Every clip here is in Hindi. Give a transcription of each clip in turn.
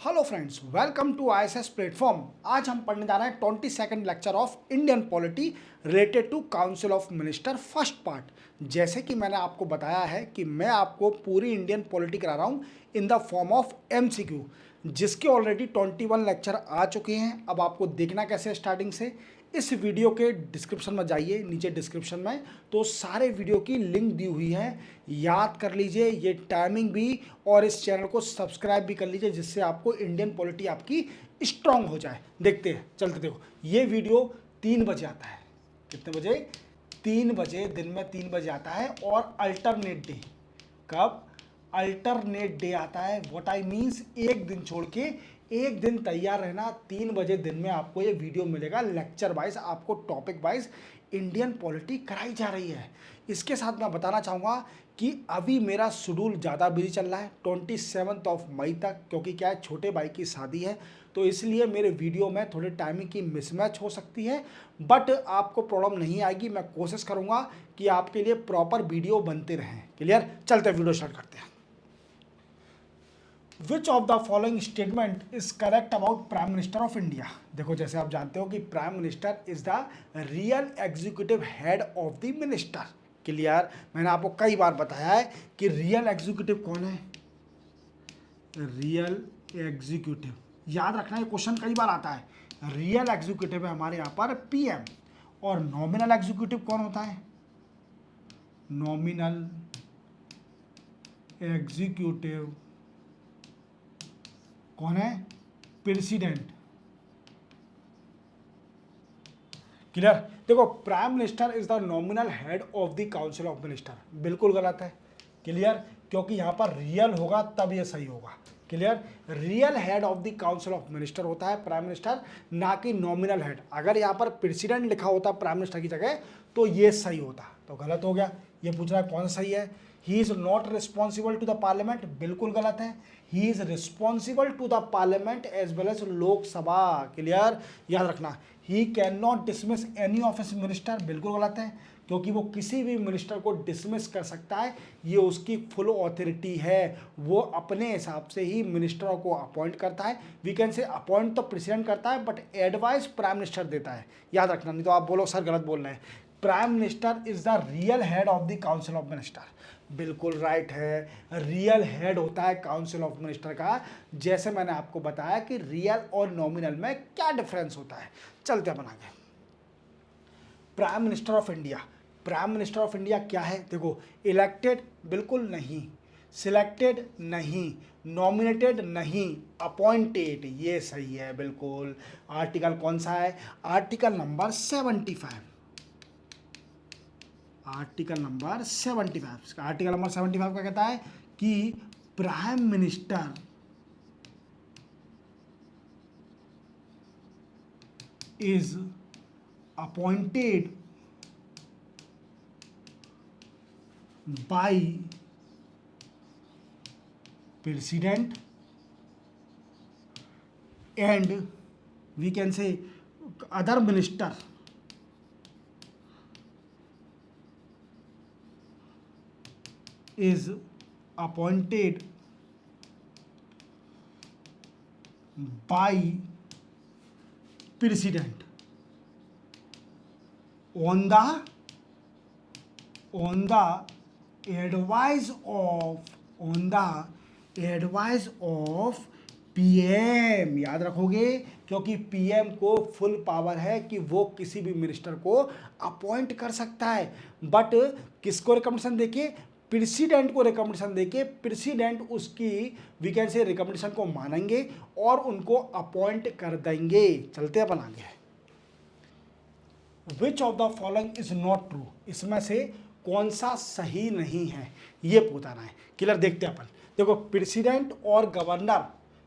Hello friends, welcome to ISS platform. आज हम पढ़ने जा रहे हैं 22nd lecture of Indian polity related to council of minister first part. जैसे कि मैंने आपको बताया है कि मैं आपको पूरी इंडियन पॉलिटी करा रहा हूँ in the form of MCQ, जिसके ऑलरेडी 21 लेक्चर आ चुके हैं। अब आपको देखना कैसे है स्टार्टिंग से, इस वीडियो के डिस्क्रिप्शन में जाइए, नीचे डिस्क्रिप्शन में तो सारे वीडियो की लिंक दी हुई है, याद कर लीजिए ये टाइमिंग भी, और इस चैनल को सब्सक्राइब भी कर लीजिए जिससे आपको इंडियन पॉलिटी आपकी स्ट्रांग हो जाए। देखते हैं, चलते देखो। ये वीडियो 3 बजे आता है। कितने बजे? 3 बजे, दिन में 3 बजे आता है। और अल्टरनेट डे कब? अल्टरनेट डे आता है। व्हाट आई मीन्स, एक दिन छोड़ के एक दिन तैयार रहना। 3 बजे दिन में आपको ये वीडियो मिलेगा, लेक्चर वाइज आपको टॉपिक वाइज इंडियन पॉलिटी कराई जा रही है। इसके साथ मैं बताना चाहूँगा कि अभी मेरा शेड्यूल ज़्यादा बिजी चल रहा है 27 मई तक, क्योंकि क्या है, छोटे भाई की शादी है, तो इसलिए मेरे वीडियो में थोड़े टाइमिंग की मिसमैच हो सकती है। बट आपको प्रॉब्लम नहीं आएगी, मैं कोशिश करूँगा कि आपके लिए प्रॉपर वीडियो बनते रहें। क्लियर? चलते वीडियो स्टार्ट करते हैं। Which of the following statement is correct about prime minister of India? देखो, जैसे आप जानते हो कि prime minister is the real executive head of the minister. Clear? मैंने आपको कई बार बताया है कि रियल एग्जीक्यूटिव कौन है। रियल एग्जीक्यूटिव, याद रखना, ये क्वेश्चन कई बार आता है। रियल एग्जीक्यूटिव है हमारे यहाँ पर पीएम। और नॉमिनल एग्जीक्यूटिव कौन होता है? नॉमिनल एग्जीक्यूटिव कौन है? प्रेसिडेंट। क्लियर? देखो, prime minister is the nominal head of the council of minister, बिल्कुल गलत है। क्लियर? क्योंकि यहां पर रियल होगा तब ये सही होगा। Clear? Real head of the council of minister होता है प्राइम मिनिस्टर, ना कि नॉमिनल हेड। अगर यहां पर प्रेसिडेंट लिखा होता प्राइम मिनिस्टर की जगह तो ये सही होता, तो गलत हो गया। ये पूछ रहा है कौन सही है। He is not responsible to the parliament, बिल्कुल गलत है। He is responsible to the parliament as well as Lok Sabha. Clear? याद रखना। He can not dismiss any of his minister, बिल्कुल गलत है, क्योंकि वो किसी भी मिनिस्टर को डिसमिस कर सकता है, ये उसकी फुल ऑथोरिटी है। वो अपने हिसाब से ही मिनिस्टरों को अपॉइंट करता है। वी कैन से अपॉइंट तो प्रेसिडेंट करता है, बट एडवाइस प्राइम मिनिस्टर देता है। याद रखना, नहीं तो आप बोलो सर गलत बोल रहे हैं। Prime minister is the real head of the council of minister, बिल्कुल राइट है। रियल हेड होता है काउंसिल ऑफ मिनिस्टर का। जैसे मैंने आपको बताया कि रियल और नॉमिनल में क्या डिफरेंस होता है। चलते अपन आगे। Prime minister of India, prime minister of India क्या है? देखो, इलेक्टेड बिल्कुल नहीं, सिलेक्टेड नहीं, नॉमिनेटेड नहीं, अपॉइंटेड, ये सही है बिल्कुल। आर्टिकल कौन सा है? Article number 75। Article number 75। Article number 75 का कहता है कि prime minister is appointed by president and we can say other minister is appointed by president on the advice of PM. याद रखोगे, क्योंकि पीएम को फुल पावर है कि वो किसी भी मिनिस्टर को अपॉइंट कर सकता है, बट किसको रिकमेंडेशन देके? प्रेसिडेंट को रिकमेंडेशन देके प्रेसिडेंट उसकी वी कैन से रिकमेंडेशन को मानेंगे और उनको अपॉइंट कर देंगे। चलते अपन आगे। Which of the following is not true, इसमें से कौन सा सही नहीं है, ये पूछना है। क्लियर? देखते हैं अपन। देखो, प्रेसिडेंट और governor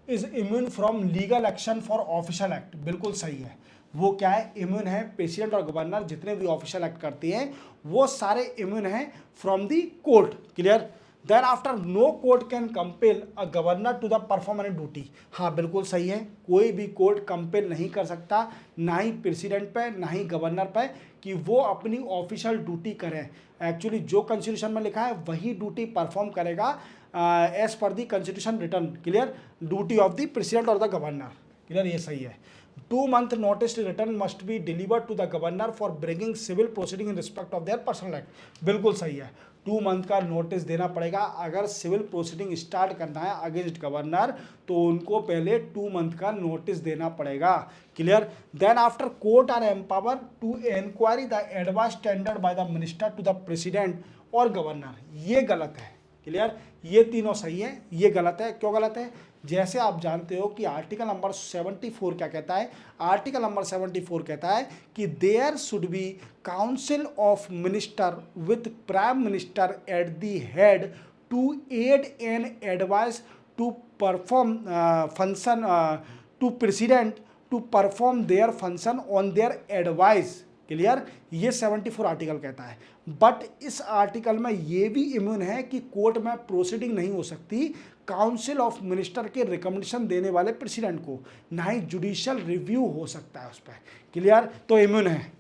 is immune from legal action for official act, बिल्कुल सही है। वो क्या है? इम्यून है। प्रेसिडेंट और गवर्नर जितने भी ऑफिशियल एक्ट करते हैं वो सारे इम्यून हैं from the court. Clear? Then after no court can compel a governor to the perform any duty. हाँ, बिल्कुल सही है। कोई भी कोर्ट कंपेल नहीं कर सकता, ना ही प्रेसिडेंट पे ना ही गवर्नर पे, कि वो अपनी ऑफिशियल ड्यूटी करें। एक्चुअली जो कॉन्स्टिट्यूशन में लिखा है वही ड्यूटी परफॉर्म करेगा as per the constitution return, clear, duty of the president और द गवर्नर, क्लियर, ये सही है। 2 month notice return must be delivered to the governor for bringing civil proceeding in respect of their personal act, बिल्कुल सही है। 2 month का नोटिस देना पड़ेगा अगर सिविल प्रोसीडिंग स्टार्ट करना है अगेंस्ट गवर्नर, तो उनको पहले 2 month का नोटिस देना पड़ेगा, clear. Then after court are empower to inquiry the advice tendered by the minister to the president और गवर्नर, ये गलत है, क्लियर, ये तीनों सही है, ये गलत है। क्यों गलत है? जैसे आप जानते हो कि आर्टिकल नंबर 74 क्या कहता है, आर्टिकल नंबर 74 कहता है कि there should be council of minister with prime minister at the head to aid an advice to perform function to president to perform their function on their advice, clear, ये 74 आर्टिकल कहता है। बट इस आर्टिकल में ये भी इम्यून है कि कोर्ट में प्रोसीडिंग नहीं हो सकती काउंसिल ऑफ मिनिस्टर के रिकमेंडेशन देने वाले प्रेसिडेंट को, ना ही जुडिशियल रिव्यू हो सकता है उस पर, क्लियर, तो इम्यून है।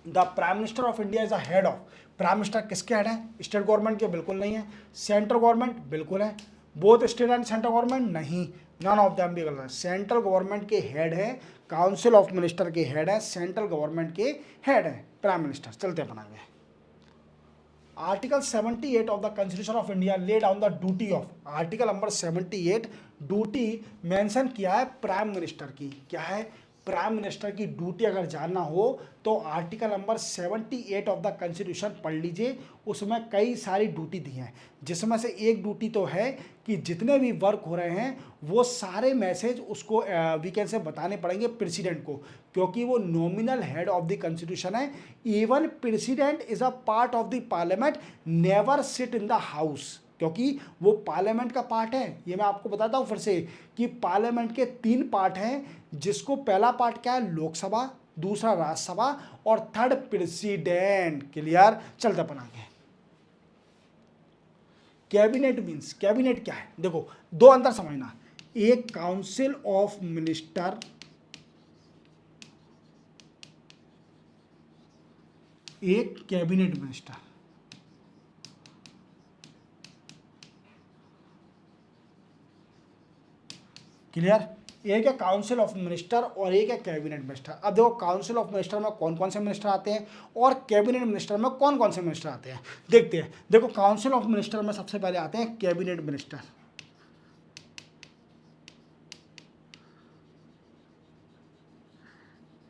The prime minister of India is a head of, prime minister किसके हेड है? स्टेट गवर्नमेंट के, बिल्कुल नहीं है। सेंट्रल गवर्नमेंट, बिल्कुल है। Both state and central government, नहीं, नन ऑफ देम भी गलत है। सेंट्रल गवर्नमेंट के हेड है, काउंसिल ऑफ मिनिस्टर के हेड है, सेंट्रल गवर्नमेंट के हेड है प्राइम मिनिस्टर। चलते बनाएंगे। Article 78 of the constitution of India lay down the duty of, article number 78 duty mention किया है प्राइम मिनिस्टर की, क्या है? प्राइम मिनिस्टर की ड्यूटी अगर जानना हो तो article number 78 of the constitution पढ़ लीजिए, उसमें कई सारी ड्यूटी दी हैं, जिसमें से एक ड्यूटी तो है कि जितने भी वर्क हो रहे हैं वो सारे मैसेज उसको वीकेंड से बताने पड़ेंगे प्रेसिडेंट को, क्योंकि वो nominal head of the constitution है। Even president is a part of the parliament, never sit in the house, क्योंकि वो पार्लियामेंट का पार्ट है। ये मैं आपको बताता हूँ फिर से कि पार्लियामेंट के 3 पार्ट हैं, जिसको पहला पार्ट क्या है? लोकसभा, दूसरा राज्यसभा और थर्ड प्रेसिडेंट, क्लियर। चलते अपन आगे। कैबिनेट मीन्स, कैबिनेट क्या है? देखो, दो अंतर समझना, एक काउंसिल ऑफ मिनिस्टर, एक कैबिनेट मिनिस्टर, क्लियर। एक है काउंसिल ऑफ मिनिस्टर और एक है कैबिनेट मिनिस्टर। अब देखो, काउंसिल ऑफ मिनिस्टर में कौन कौन से मिनिस्टर आते हैं और कैबिनेट मिनिस्टर में कौन कौन से मिनिस्टर आते हैं, देखते हैं। देखो, काउंसिल ऑफ मिनिस्टर में सबसे पहले आते हैं cabinet minister,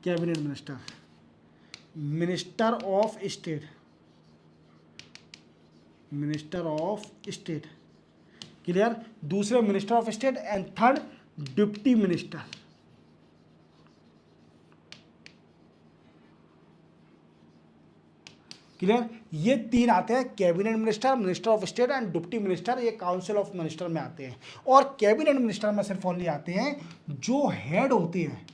cabinet minister, minister of state, minister of state, clear. दूसरे minister of state and third deputy minister, clear. ये 3 आते हैं, cabinet minister, minister of state and deputy minister, ये काउंसिल ऑफ मिनिस्टर में आते हैं। और कैबिनेट मिनिस्टर में सिर्फ ओनली आते हैं जो हेड होते हैं,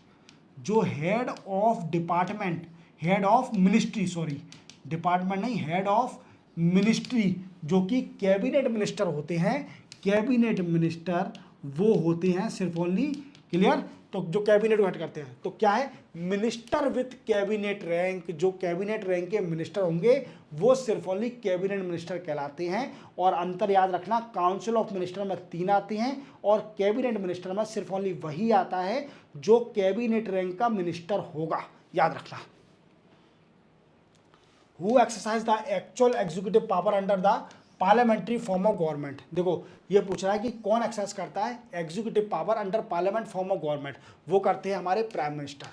जो head of department, head of ministry, sorry department नहीं, हेड ऑफ मिनिस्ट्री, जो कि कैबिनेट मिनिस्टर होते हैं। कैबिनेट मिनिस्टर वो होते हैं सिर्फ ओनली, क्लियर, तो जो कैबिनेट को हेड करते हैं। तो क्या है? मिनिस्टर विथ कैबिनेट रैंक, जो कैबिनेट रैंक के मिनिस्टर होंगे वो सिर्फ ओनली कैबिनेट मिनिस्टर कहलाते हैं। और अंतर याद रखना, काउंसिल ऑफ मिनिस्टर में 3 आते हैं और कैबिनेट मिनिस्टर में सिर्फ ओनली वही आता है जो कैबिनेट रैंक का मिनिस्टर होगा, याद रखना। Who exercise the actual executive power under the parliamentary form of government. देखो, ये पूछ रहा है कि कौन एक्सरसाइज करता है executive power under parliament form of government. वो करते हैं हमारे prime minister.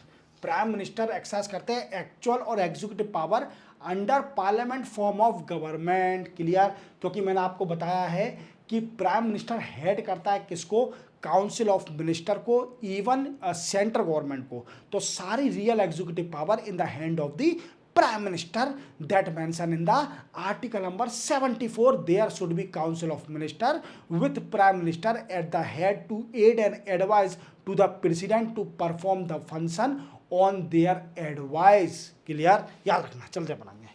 Prime minister exercise करते हैं एक्चुअल और executive power under parliament form of government, clear. क्योंकि मैंने आपको बताया है कि प्राइम मिनिस्टर हेड करता है किसको? काउंसिल ऑफ मिनिस्टर को, इवन सेंट्रल गवर्नमेंट को। तो सारी real executive power in the hand of the prime minister that mentioned in the article number 74. There should be council of minister with prime minister at the head to aid and advise to the president to perform the function on their advice, clear, याद रखना। चलते बनाएंगे।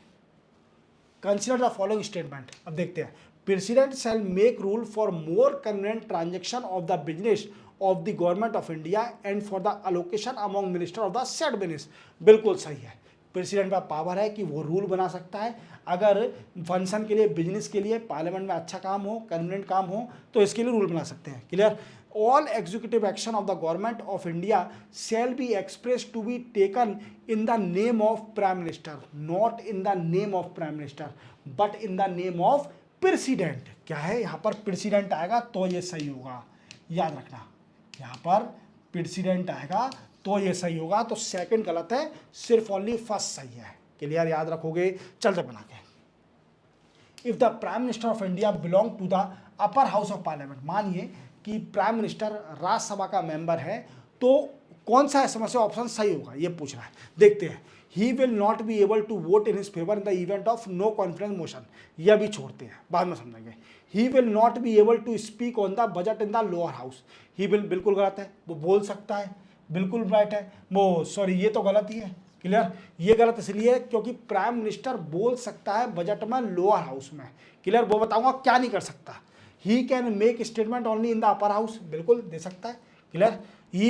Consider the following statement। अब देखते हैं। President shall make rule for more convenient transaction of the business of the government of India and for the allocation among minister of the said business। बिल्कुल सही है, प्रेसिडेंट का पावर है कि वो रूल बना सकता है। अगर फंक्शन के लिए, बिजनेस के लिए, पार्लियामेंट में अच्छा काम हो, कन्वीनियंट काम हो, तो इसके लिए रूल बना सकते हैं। Clear. All executive action of the government of India shall be express to be taken in the name of prime minister, not in the name of prime minister but in the name of president. क्या है यहाँ पर प्रेसिडेंट आएगा तो ये सही होगा, याद रखना। यहाँ पर प्रेसिडेंट आएगा तो ये सही होगा, तो सेकंड गलत है, सिर्फ ओनली फर्स्ट सही है। क्लियर, याद रखोगे। चलते बना के, if the prime minister of India belong to the upper house of parliament, मानिए कि प्राइम मिनिस्टर राज्यसभा का मेंबर है, तो कौन सा इसमें से ऑप्शन सही होगा ये पूछ रहा है। देखते हैं। He will not be able to vote in his favour in the event of no confidence motion, यह भी छोड़ते हैं, बाद में समझेंगे। He will not be able to speak on the budget in the lower house, he will बिल्कुल गलत है, वो बोल सकता है, बिल्कुल राइट है। वो सॉरी, ये तो गलत ही है। क्लियर, ये गलत इसलिए क्योंकि प्राइम मिनिस्टर बोल सकता है बजट में लोअर हाउस में। क्लियर, वो बताऊंगा क्या नहीं कर सकता। He can make statement only in the upper house, बिल्कुल दे सकता है। Clear, he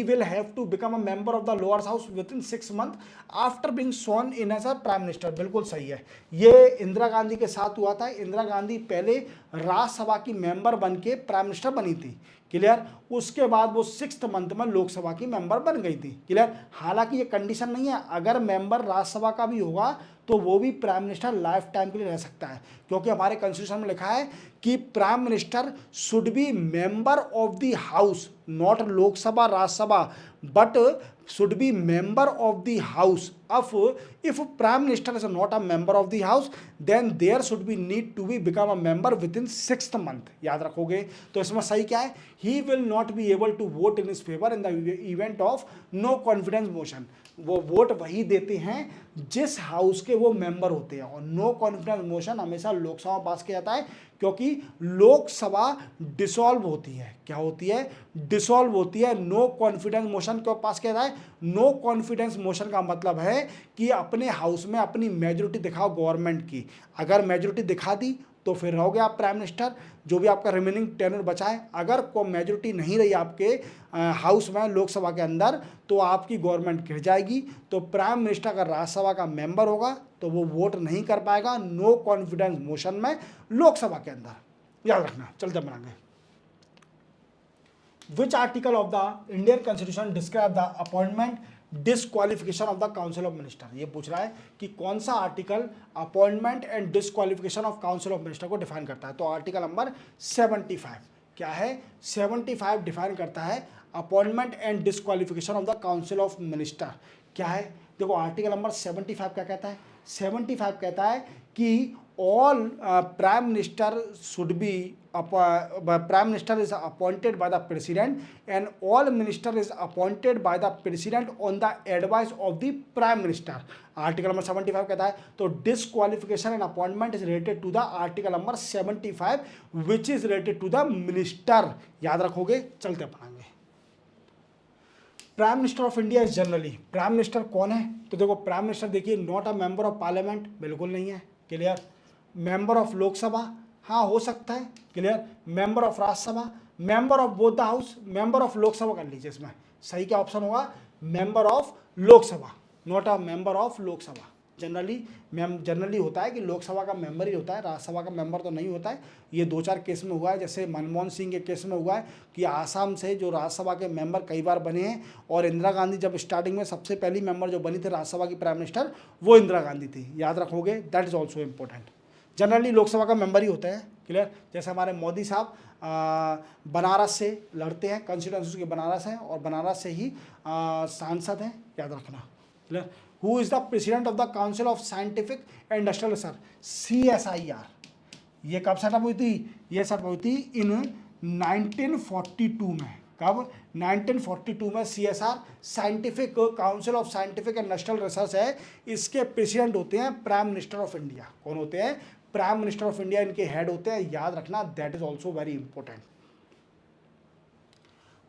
will have to become a member of the lower house within 6 months after being sworn in as a prime minister, बिल्कुल सही है। ये इंदिरा गांधी के साथ हुआ था। इंदिरा गांधी पहले राज्यसभा की मेंबर बन के प्राइम मिनिस्टर बनी थी। क्लियर, उसके बाद वो 6th मंथ में लोकसभा की मेंबर बन गई थी। क्लियर, हालांकि ये कंडीशन नहीं है, अगर मेंबर राज्यसभा का भी होगा तो वो भी प्राइम मिनिस्टर लाइफ टाइम के लिए रह सकता है, क्योंकि हमारे कॉन्स्टिट्यूशन में लिखा है कि prime minister should be member of the house, not Lok Sabha Rajya Sabha, but should be member of the house of, if prime minister is not a member of the house then there should be need to be become a member within 6th month, याद रखोगे। तो इसमें सही क्या है, he will not be able to vote in his favor in the event of no confidence motion, वो वोट वही देते हैं जिस हाउस के वो मेंबर होते हैं, और नो कॉन्फिडेंस मोशन हमेशा लोकसभा में पास किया जाता है, क्योंकि लोकसभा डिसॉल्व होती है। क्या होती है, डिसॉल्व होती है। नो कॉन्फिडेंस मोशन क्यों पास किया जाए, नो कॉन्फिडेंस मोशन का मतलब है कि अपने हाउस में अपनी मेजोरिटी दिखाओ गवर्नमेंट की, अगर मेजोरिटी दिखा दी तो फिर रहोगे आप प्राइम मिनिस्टर, जो भी आपका रिमेनिंग टेन्योर बचा है। अगर कोई मेजोरिटी नहीं रही आपके हाउस में, लोकसभा के अंदर, तो आपकी गवर्नमेंट गिर जाएगी। तो प्राइम मिनिस्टर अगर राज्यसभा का मेंबर होगा तो वो वोट नहीं कर पाएगा नो कॉन्फिडेंस मोशन में लोकसभा के अंदर, याद रखना। चलते बनाएंगे। Which article of the Indian constitution describe the appointment disqualification of the council of minister, ये पूछ रहा है कि कौन सा article appointment and disqualification of council of minister को डिफाइन करता है। तो आर्टिकल नंबर 75 क्या है, 75 डिफाइन करता है appointment and disqualification of the council of minister. क्या है, देखो आर्टिकल नंबर 75 क्या कहता है, 75 कहता है कि all prime minister should be prime minister is appointed by the president and all minister is appointed by the president on the advice of the prime minister। Article number 75 कहता है, तो disqualification and appointment is related to the article number 75 which is related to the minister, याद रखोगे। चलते पाएंगे। Prime minister of India is generally, prime minister कौन है, तो देखो प्राइम मिनिस्टर देखिए not a member of parliament, बिल्कुल नहीं है। क्लियर, मेंबर ऑफ लोकसभा, हाँ हो सकता है। Clear, member of Rajya Sabha, member of both the house, member of Lok Sabha कर लीजिए। इसमें सही क्या ऑप्शन होगा, member of Lok Sabha, not a member of Lok Sabha. Generally होता है कि लोकसभा का मेंबर ही होता है, राज्यसभा का मेंबर तो नहीं होता है। ये 2-4 केस में हुआ है, जैसे मनमोहन सिंह के केस में हुआ है कि आसाम से जो राज्यसभा के मेंबर कई बार बने हैं, और इंदिरा गांधी जब स्टार्टिंग में सबसे पहली मेंबर जो बनी थी राज्यसभा की प्राइम मिनिस्टर, वो इंदिरा गांधी थी, याद रखोगे। That is also important. Generally Lok Sabha का मेंबर ही होता है। क्लियर, जैसे हमारे मोदी साहब बनारस से लड़ते हैं, कंस्टिट्यूंसी के बनारस हैं और बनारस से ही सांसद हैं, याद रखना। Clear, who is the president of the council of scientific and industrial research, CSIR, ये कब सेटअप हुई थी, ये सेटअप हुई थी इन 1942 में। कब, 1942 में CSR scientific council of scientific and industrial research है, इसके प्रेसिडेंट होते हैं प्राइम मिनिस्टर ऑफ इंडिया। कौन होते हैं, प्राइम मिनिस्टर ऑफ इंडिया इनके हेड होते हैं, याद रखना। That is also very important.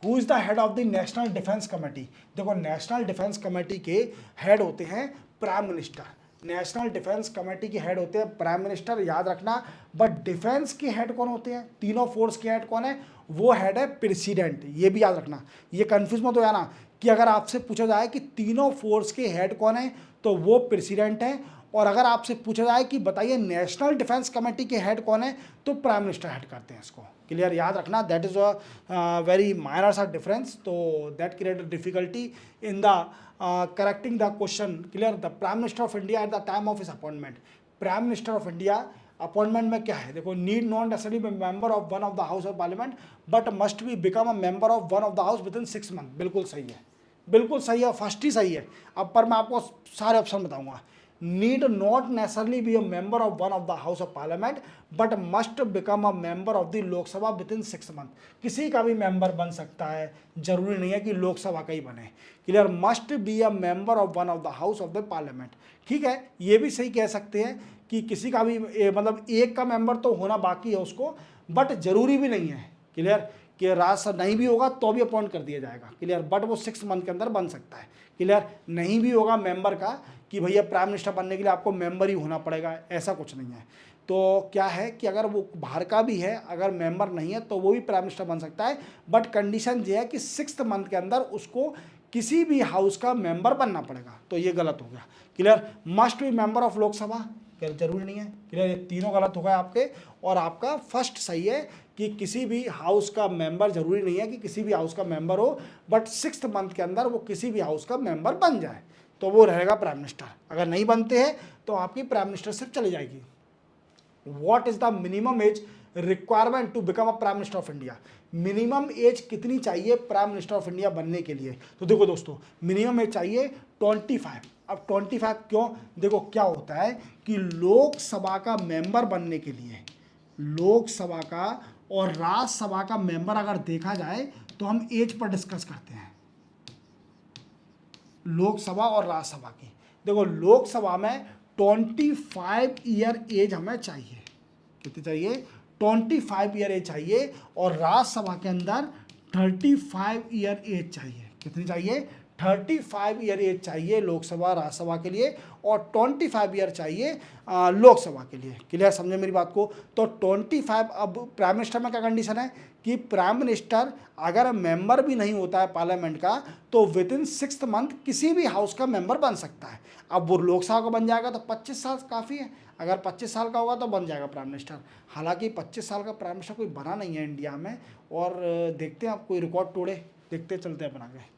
Who is the head of the national defence committee, देखो नेशनल डिफेंस कमेटी के हेड होते हैं prime minister. National defence committee के हेड होते हैं प्राइम मिनिस्टर, याद रखना। बट डिफेंस के हेड कौन होते हैं, तीनों फोर्स के हेड कौन है, वो हेड है प्रेसिडेंट। ये भी याद रखना, ये कंफ्यूज मत हो जाना कि अगर आपसे पूछा जाए कि तीनों फोर्स के हेड कौन है तो वो प्रेसिडेंट है, और अगर आपसे पूछा जाए कि बताइए नेशनल डिफेंस कमेटी के हेड कौन है तो प्राइम मिनिस्टर हेड करते हैं इसको। क्लियर, याद रखना, that is a very minor सा डिफरेंस, तो that create difficulty in the correcting the question. Clear, the prime minister of India at the time of his appointment, prime minister of India appointment में क्या है, देखो, need not necessarily be member of one of the house of parliament but must be become a member of one of the house with in 6 month. बिल्कुल सही है, बिल्कुल सही है, फर्स्ट ही सही है। अब पर मैं आपको सारे ऑप्शन बताऊंगा। Need not necessarily be a member of one of the house of parliament but must become a member of the Lok Sabha with in 6 month. किसी का भी मेंबर बन सकता है, जरूरी नहीं है कि लोकसभा का ही बने। Clear, must be a member of one of the house of the parliament. ठीक है, ये भी सही कह सकते हैं कि किसी का भी मतलब एक का मेंबर तो होना बाकी है उसको, बट जरूरी भी नहीं है। क्लियर, कि राज्यसभा नहीं भी होगा तो भी अपॉइंट कर दिया जाएगा। क्लियर, बट वो 6 मंथ के अंदर बन सकता है। क्लियर, नहीं भी होगा मेंबर का कि भैया प्राइम मिनिस्टर बनने के लिए आपको मेंबर ही होना पड़ेगा, ऐसा कुछ नहीं है। तो क्या है कि अगर वो बाहर का भी है, अगर मेंबर नहीं है तो वो भी प्राइम मिनिस्टर बन सकता है, बट कंडीशन ये है कि 6th मंथ के अंदर उसको किसी भी हाउस का मेंबर बनना पड़ेगा। तो ये गलत हो गया। Clear, must be member of Lok Sabha, जरूरी नहीं है। क्लियर, ये तीनों गलत हो गए आपके, और आपका फर्स्ट सही है कि किसी भी हाउस का मेंबर, जरूरी नहीं है कि किसी भी हाउस का मेंबर हो, बट 6th मंथ के अंदर वो किसी भी हाउस का मेंबर बन जाए तो वो रहेगा प्राइम मिनिस्टर। अगर नहीं बनते हैं तो आपकी प्राइम मिनिस्टरशिप चली जाएगी। What is the minimum age requirement to become a prime minister of India, minimum age कितनी चाहिए प्राइम मिनिस्टर ऑफ इंडिया बनने के लिए? तो देखो दोस्तों, मिनिमम एज चाहिए 25। अब 25 क्यों? देखो क्या होता है कि लोकसभा का मेंबर बनने के लिए, लोकसभा का और राज्यसभा का मेंबर अगर देखा जाए तो हम एज पर डिस्कस करते हैं, लोकसभा और राज्यसभा की। देखो लोकसभा में 25 ईयर एज हमें चाहिए। कितनी चाहिए? 25 ईयर एज चाहिए, और राज्यसभा के अंदर 35 ईयर एज चाहिए। कितनी चाहिए? 35 ईयर एज चाहिए लोकसभा राज्यसभा के लिए, और 25 ईयर चाहिए लोकसभा के लिए। क्लियर, समझे मेरी बात को? तो 25। अब प्राइम मिनिस्टर में क्या कंडीशन है कि प्राइम मिनिस्टर अगर मेंबर भी नहीं होता है पार्लियामेंट का तो विद इन 6th मंथ किसी भी हाउस का मेंबर बन सकता है। अब वो लोकसभा का बन जाएगा तो 25 साल काफ़ी है, अगर 25 साल का होगा तो बन जाएगा प्राइम मिनिस्टर। हालांकि 25 साल का प्राइम मिनिस्टर कोई बना नहीं है इंडिया में, और देखते हैं आप कोई रिकॉर्ड तोड़े, देखते चलते हैं बना के।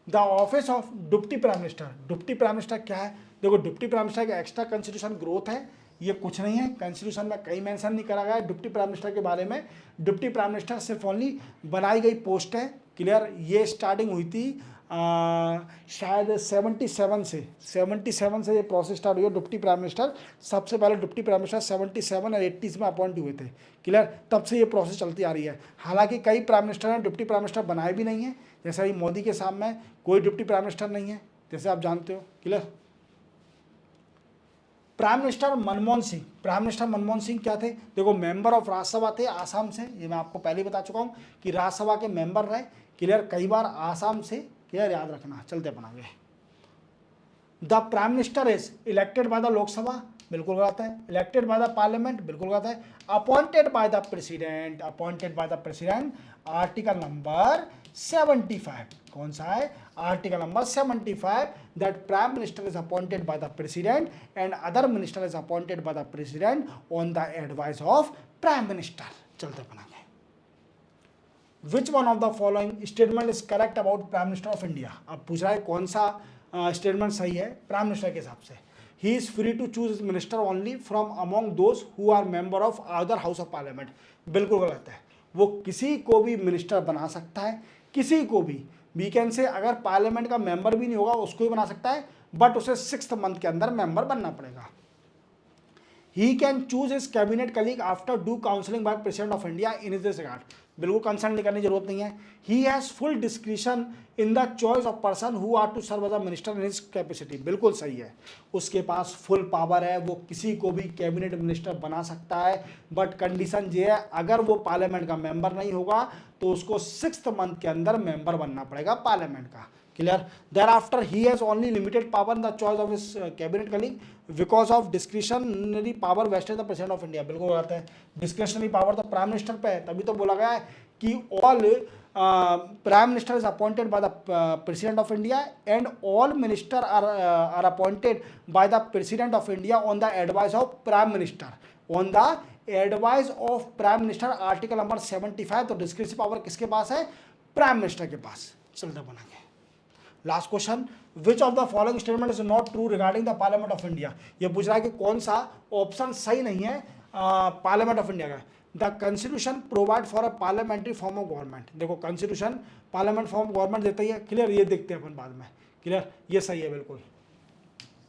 The office of deputy prime minister, deputy prime minister क्या है? देखो डिप्टी प्राइम मिनिस्टर का एक्स्ट्रा कॉन्स्टिट्यूशन ग्रोथ है, ये कुछ नहीं है, कॉन्स्टिट्यूशन में कहीं मेंशन नहीं करा गया है डिप्टी प्राइम मिनिस्टर के बारे में। डिप्टी प्राइम मिनिस्टर सिर्फ ओनली बनाई गई पोस्ट है। क्लियर, ये स्टार्टिंग हुई थी शायद 77 से ये प्रोसेस स्टार्ट हुई है डिप्टी प्राइम मिनिस्टर। सबसे पहले डिप्टी प्राइम मिनिस्टर 77 और 80s में अपॉइंट हुए थे। क्लियर, तब से ये प्रोसेस चलती आ रही है। हालांकि कई प्राइम मिनिस्टर ने डिप्टी प्राइम मिनिस्टर बनाए भी नहीं है, जैसे अभी मोदी के सामने कोई डिप्टी प्राइम मिनिस्टर नहीं है, जैसे आप जानते हो। Clear, prime minister Manmohan Singh, prime minister Manmohan Singh क्या थे? देखो मेंबर ऑफ राज्यसभा थे आसाम से, ये मैं आपको पहले ही बता चुका हूँ कि राज्यसभा के मेंबर रहे। क्लियर, कई बार आसाम से। क्लियर, याद रखना, चलते अपन आगे। The prime minister is elected by the Lok Sabha, बिल्कुल गलत है। इलेक्टेड बाय द पार्लियामेंट, बिल्कुल गलत है। Appointed by the president, appointed by the president, article number 75। कौन सा है? Article number 75, that prime minister is appointed by the president and other minister is appointed by the president on the advice of prime minister. चलते अपन आगे। Which one of the following statement is correct about prime minister of India? अब पूछ रहा है कौन सा स्टेटमेंट सही है प्राइम मिनिस्टर के हिसाब से। He is free to choose minister only from among those who are member of other house of parliament, बिल्कुल गलत है। वो किसी को भी मिनिस्टर बना सकता है, किसी को भी। वीकेंड से अगर पार्लियामेंट का मेंबर भी नहीं होगा उसको ही बना सकता है, बट उसे 6th मंथ के अंदर मेंबर बनना पड़ेगा। He can choose his cabinet colleague after due counseling by President of India in this regard. बिल्कुल कंसर्न करने की जरूरत नहीं है। He has full discretion in the choice of person who are to serve as a minister in his capacity. बिल्कुल सही है, उसके पास फुल पावर है, वो किसी को भी कैबिनेट मिनिस्टर बना सकता है, बट कंडीशन ये है अगर वो पार्लियामेंट का मेंबर नहीं होगा तो उसको 6th मंथ के अंदर मेंबर बनना पड़ेगा पार्लियामेंट का। Clear. Thereafter he has only limited power in the choice of his cabinet colleague because of discretionary power vested the president of India. बिल्कुल गलत है, डिस्क्रिशनरी पावर तो प्राइम मिनिस्टर पे है, तभी तो बोला गया है कि all prime minister is appointed by the president of India and all minister are appointed by the president of India on the advice of prime minister, on the advice of prime minister, article number 75। तो डिस्क्रिशनरी पावर किसके पास है? प्राइम मिनिस्टर के पास। चलते बनाएंगे last question, which of the following statement is not true regarding the parliament of India. ये पूछ रहा है कि कौन सा ऑप्शन सही नहीं है पार्लियामेंट ऑफ इंडिया का। The constitution provide for a parliamentary form of government. देखो constitution parliament form of government देता ही है, क्लियर, ये देखते हैं अपन बाद में, क्लियर, ये सही है बिल्कुल।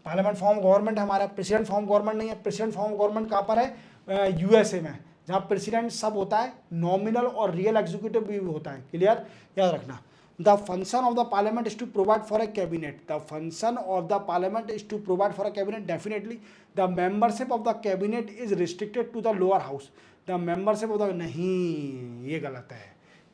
पार्लियामेंट फॉर्म गवर्नमेंट है हमारा, प्रेसिडेंट फॉर्म गवर्नमेंट नहीं है। प्रेसिडेंट फॉर्म गवर्नमेंट कहाँ पर है? यूएसए में, जहाँ प्रेसिडेंट सब होता है, नॉमिनल और रियल एग्जीक्यूटिव भी होता है, क्लियर, याद रखना। The function of the parliament is to provide for a cabinet. The function of the parliament is to provide for a cabinet. Definitely, the membership of the cabinet is restricted to the lower house. The membership of the नहीं, ये गलत है,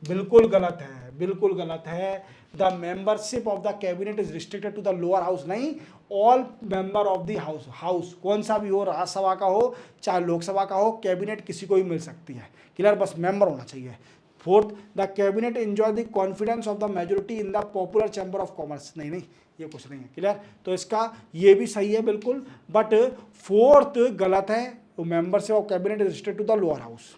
बिल्कुल गलत है, बिल्कुल गलत है। The membership of the cabinet is restricted to the lower house, नहीं, all member of the house. House कौन सा भी हो, राज्यसभा का हो चाहे लोकसभा का हो, कैबिनेट किसी को भी मिल सकती है, क्लियर, बस मेंबर होना चाहिए। Fourth, the cabinet enjoy the confidence of the majority in the popular chamber of commerce. नहीं नहीं, ये कुछ नहीं है, क्लियर। तो इसका ये भी सही है बिल्कुल, बट फोर्थ गलत है। तो membership of cabinet is restricted to the lower house.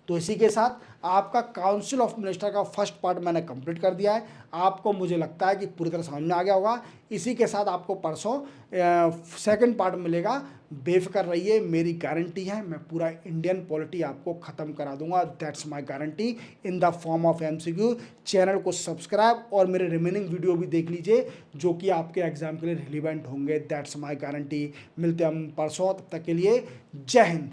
तो इसी के साथ आपका काउंसिल ऑफ मिनिस्टर का फर्स्ट पार्ट मैंने कंप्लीट कर दिया है। आपको मुझे लगता है कि पूरी तरह समझ में आ गया होगा। इसी के साथ आपको परसों सेकंड पार्ट मिलेगा। बेफिक्र रहिए, मेरी गारंटी है, मैं पूरा इंडियन पॉलिटी आपको ख़त्म करा दूंगा। That's my guarantee in the form of MCQ. Channel को सब्सक्राइब और मेरे रिमेनिंग वीडियो भी देख लीजिए जो कि आपके एग्जाम के लिए रिलेवेंट होंगे। That's my guarantee. मिलते हैं हम परसों, तब तक के लिए जय हिंद।